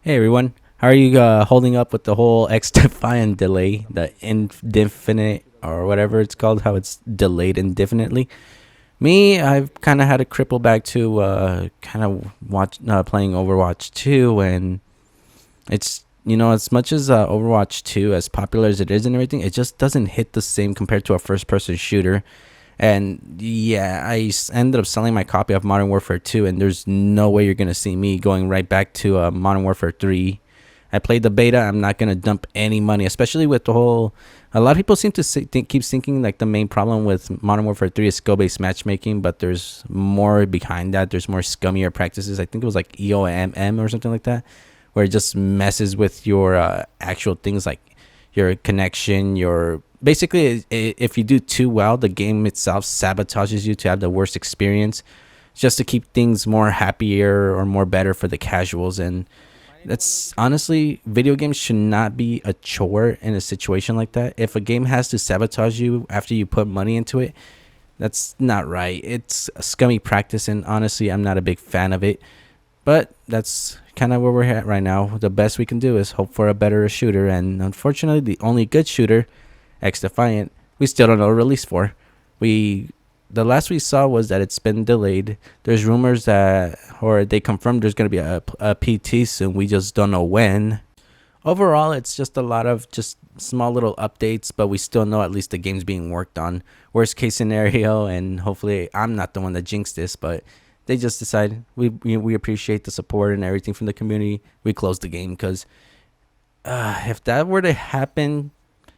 Hey everyone, how are you holding up with the whole XDefiant delay, the indefinite or whatever it's called, how it's delayed indefinitely? Me, I've kind of had to cripple back to kind of watch playing Overwatch 2, and it's as much as Overwatch 2, as popular as it is and everything, it just doesn't hit the same compared to a first-person shooter. And yeah, ended up selling my copy of Modern Warfare 2, and there's no way you're gonna see me going right back to Modern Warfare 3. I played the beta. I'm not gonna dump any money, especially with the whole. A lot of people seem to keep thinking like the main problem with Modern Warfare 3 is skill-based matchmaking, but there's more behind that. There's more scummier practices. I think it was like EOMM or something like that, where it just messes with your actual things like your connection, your basically if you do too well, the game itself sabotages you to have the worst experience, just to keep things more happier or more better for the casuals. And that's honestly, video games should not be a chore in a situation like that. If a game has to sabotage you after you put money into it, that's not right. It's a scummy practice, and honestly, I'm not a big fan of it. But that's kind of where we're at right now. The best we can do is hope for a better shooter, and unfortunately, the only good shooter, XDefiant, we still don't know a release for. We The last we saw was that it's been delayed. There's rumors that, or they confirmed there's going to be a PT soon. We just don't know when. Overall, it's just a lot of just small little updates, but we still know at least the game's being worked on. Worst case scenario, and hopefully I'm not the one that jinxed this, but they just decide we appreciate the support and everything from the community. We close the game because if that were to happen,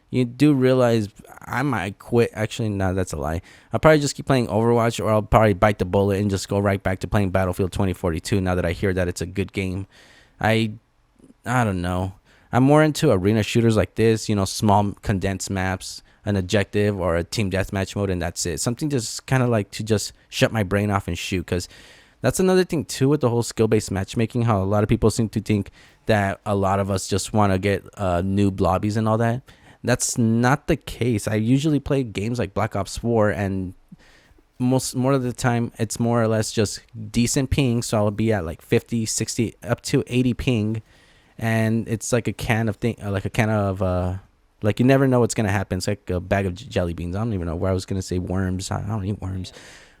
you do realize I might quit. Actually, no, that's a lie. I'll probably just keep playing Overwatch, or I'll probably bite the bullet and just go right back to playing Battlefield 2042 now that I hear that it's a good game. I I don't know. I'm more into arena shooters like this, small condensed maps, an objective or a team deathmatch mode, and that's it. Something just kind of like to just shut my brain off and shoot. Because that's another thing too with the whole skill-based matchmaking. How a lot of people seem to think that a lot of us just want to get new lobbies and all that. That's not the case. I usually play games like Black Ops 4, and more of the time it's more or less just decent ping. So I'll be at like 50, 60, up to 80 ping, and it's like a can of like you never know what's gonna happen. It's like a bag of jelly beans. I don't even know where I was gonna say worms. I don't eat worms,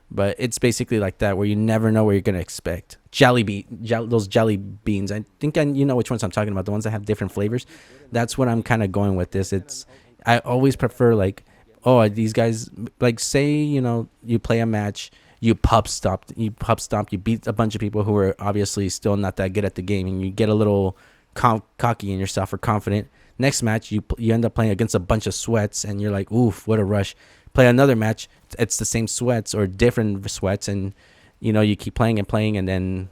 but it's basically like that where you never know what you're gonna expect. Those jelly beans. I think you know which ones I'm talking about. The ones that have different flavors. That's what I'm kind of going with this. I always prefer like, oh, these guys, like, say you play a match, you beat a bunch of people who are obviously still not that good at the game, and you get a little cocky in yourself or confident. Next match, you end up playing against a bunch of sweats, and you're like, oof, what a rush. Play another match, it's the same sweats or different sweats, and you keep playing and playing, and then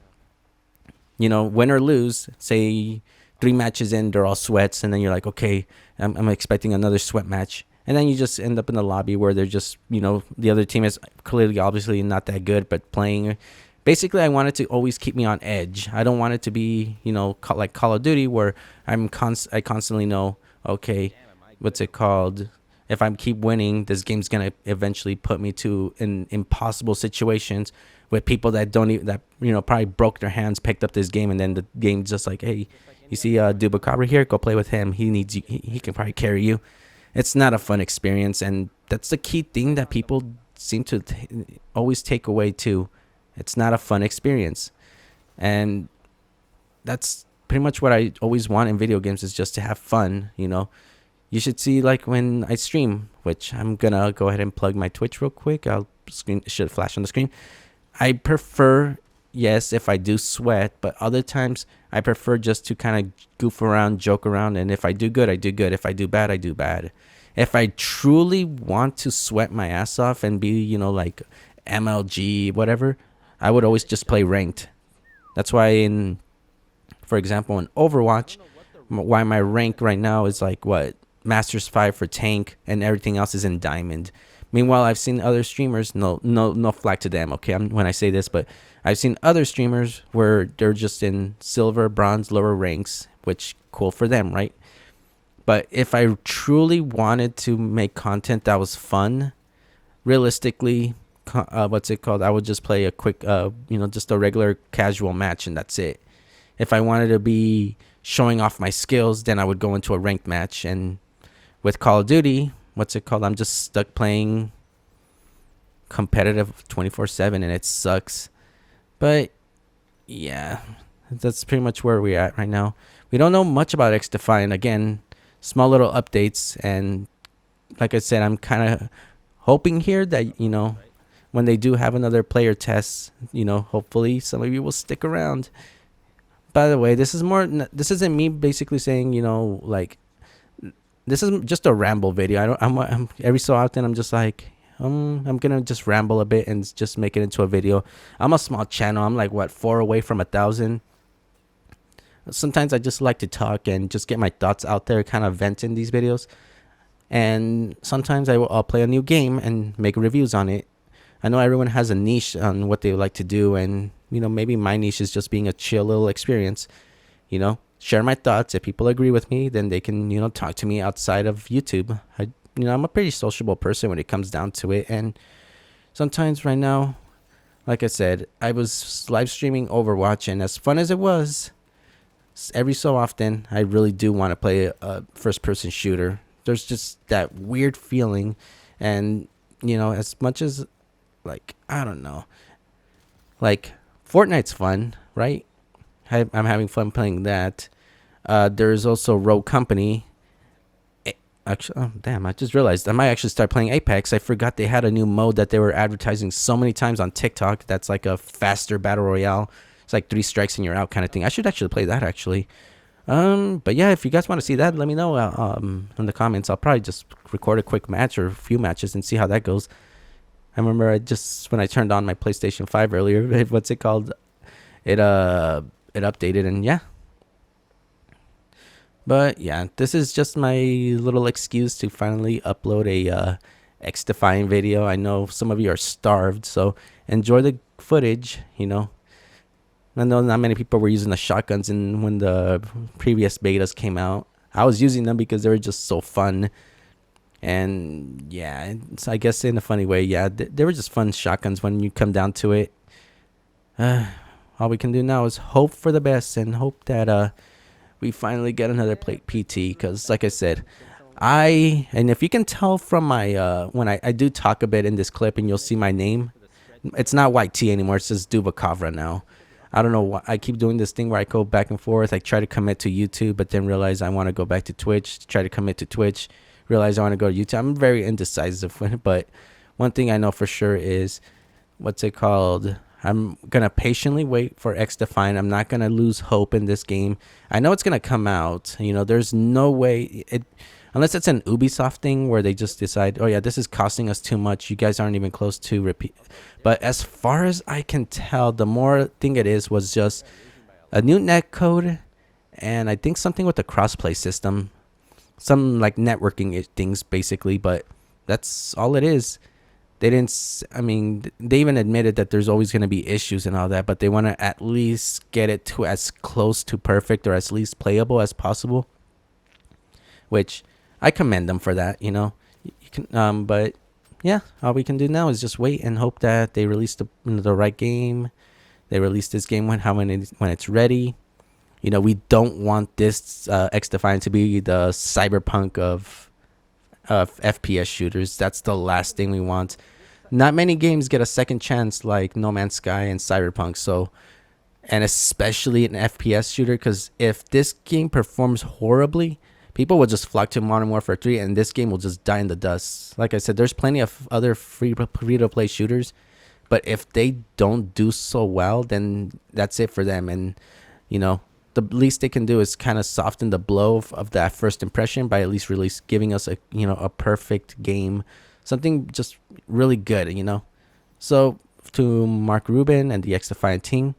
win or lose, say 3 matches in, they're all sweats, and then you're like, okay, I'm expecting another sweat match, and then you just end up in the lobby where they're just the other team is clearly obviously not that good, but playing. Basically, I want it to always keep me on edge. I don't want it to be, like Call of Duty, where I constantly know, okay, what's it called? If I keep winning, this game's gonna eventually put me to in impossible situations with people that don't even that probably broke their hands, picked up this game, and then the game's just like, hey, you see Dubacabra here? Go play with him. He needs you. He can probably carry you. It's not a fun experience, and that's the key thing that people seem to always take away too. It's not a fun experience, and that's pretty much what I always want in video games, is just to have fun. You should see, like, when I stream, which I'm gonna go ahead and plug my Twitch real quick. Should flash on the screen. I prefer, yes, if I do sweat, but other times I prefer just to kind of goof around, joke around, and if I do good, I do good. If I do bad, I do bad. If I truly want to sweat my ass off and be, like MLG, whatever, I would always just play ranked. That's why for example, in Overwatch, why my rank right now is like what? Masters 5 for tank, and everything else is in diamond. Meanwhile, I've seen other streamers, no flack to them, okay, when I say this, but I've seen other streamers where they're just in silver, bronze, lower ranks, which cool for them, right? But if I truly wanted to make content that was fun, realistically, what's it called? I would just play a quick, just a regular casual match, and that's it. If I wanted to be showing off my skills, then I would go into a ranked match. And with Call of Duty, what's it called? I'm just stuck playing competitive 24/7, and it sucks. But yeah, that's pretty much where we're at right now. We don't know much about XDefiant. Again, small little updates, and like I said, I'm kind of hoping here that when they do have another player test, hopefully some of you will stick around. By the way, this isn't me basically saying, like, this is just a ramble video. I'm every so often I'm just like, I'm gonna just ramble a bit and just make it into a video. I'm a small channel. I'm like, what, 4 away from 1,000. Sometimes I just like to talk and just get my thoughts out there, kind of vent in these videos. And sometimes I'll play a new game and make reviews on it. I know everyone has a niche on what they like to do, and maybe my niche is just being a chill little experience. Share my thoughts. If people agree with me, then they can talk to me outside of YouTube. I'm a pretty sociable person when it comes down to it, and sometimes right now, like I said, I was live streaming Overwatch, and as fun as it was, every so often I really do want to play a first-person shooter. There's just that weird feeling, and as much as, like, I don't know, like, Fortnite's fun, right? I'm having fun playing that. There's also Rogue Company. Actually, oh, damn, I just realized I might actually start playing Apex. I forgot they had a new mode that they were advertising so many times on TikTok. That's like a faster battle royale. It's like 3 strikes and you're out kind of thing. I should actually play that, actually. But yeah, if you guys want to see that, let me know in the comments. I'll probably just record a quick match or a few matches and see how that goes. I remember when I turned on my PlayStation 5 earlier, what's it called? It updated, and yeah. But yeah, this is just my little excuse to finally upload a XDefiant video. I know some of you are starved, so enjoy the footage. I know not many people were using the shotguns when the previous betas came out. I was using them because they were just so fun. And yeah, I guess in a funny way, yeah, they were just fun shotguns when you come down to it. All we can do now is hope for the best and hope that we finally get another PT. Because like I said, and if you can tell from my when I do talk a bit in this clip, and you'll see my name, it's not White T anymore. It's just Dubakavra now. I don't know why I keep doing this thing where I go back and forth. I try to commit to YouTube, but then realize I want to go back to Twitch. Try to commit to Twitch, realize I want to go to YouTube. I'm very indecisive, but one thing I know for sure is, what's it called? I'm gonna patiently wait for XDefiant. I'm not gonna lose hope in this game. I know it's gonna come out. There's no way unless it's an Ubisoft thing where they just decide, oh yeah, this is costing us too much. You guys aren't even close to repeat. But as far as I can tell, the more thing it is was just a new net code, and I think something with the crossplay system, some like networking things basically. But that's all it is. They they even admitted that there's always going to be issues and all that, but they want to at least get it to as close to perfect or as least playable as possible, which I commend them for that. You can, but yeah, all we can do now is just wait and hope that they release the right game. They release this game when it's ready. We don't want this XDefiant to be the cyberpunk of FPS shooters. That's the last thing we want. Not many games get a second chance like No Man's Sky and Cyberpunk. So, and especially an FPS shooter, because if this game performs horribly, people will just flock to Modern Warfare 3, and this game will just die in the dust. Like I said, there's plenty of other free-to-play shooters, but if they don't do so well, then that's it for them. And the least they can do is kind of soften the blow of that first impression by at least giving us a perfect game, something just really good. So to Mark Rubin and the XDefiant team,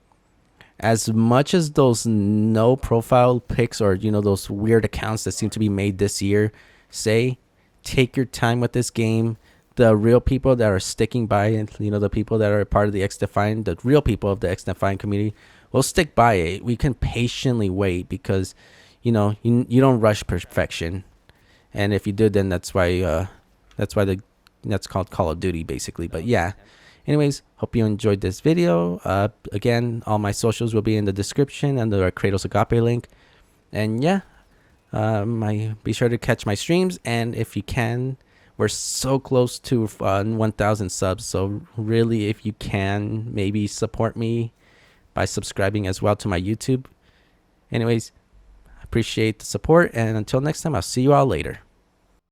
as much as those no profile pics or those weird accounts that seem to be made this year say, take your time with this game. The real people that are sticking by it, the people that are part of the XDefiant, the real people of the XDefiant community, we'll stick by it. We can patiently wait because, you don't rush perfection, and if you do, then that's called Call of Duty, basically. But yeah, Anyways, hope you enjoyed this video. Again, all my socials will be in the description under our Kratos Agape link. And yeah, be sure to catch my streams. And if you can, we're so close to 1,000 subs. So really, if you can, maybe support me by subscribing as well to my YouTube. Anyways, appreciate the support. And until next time, I'll see you all later.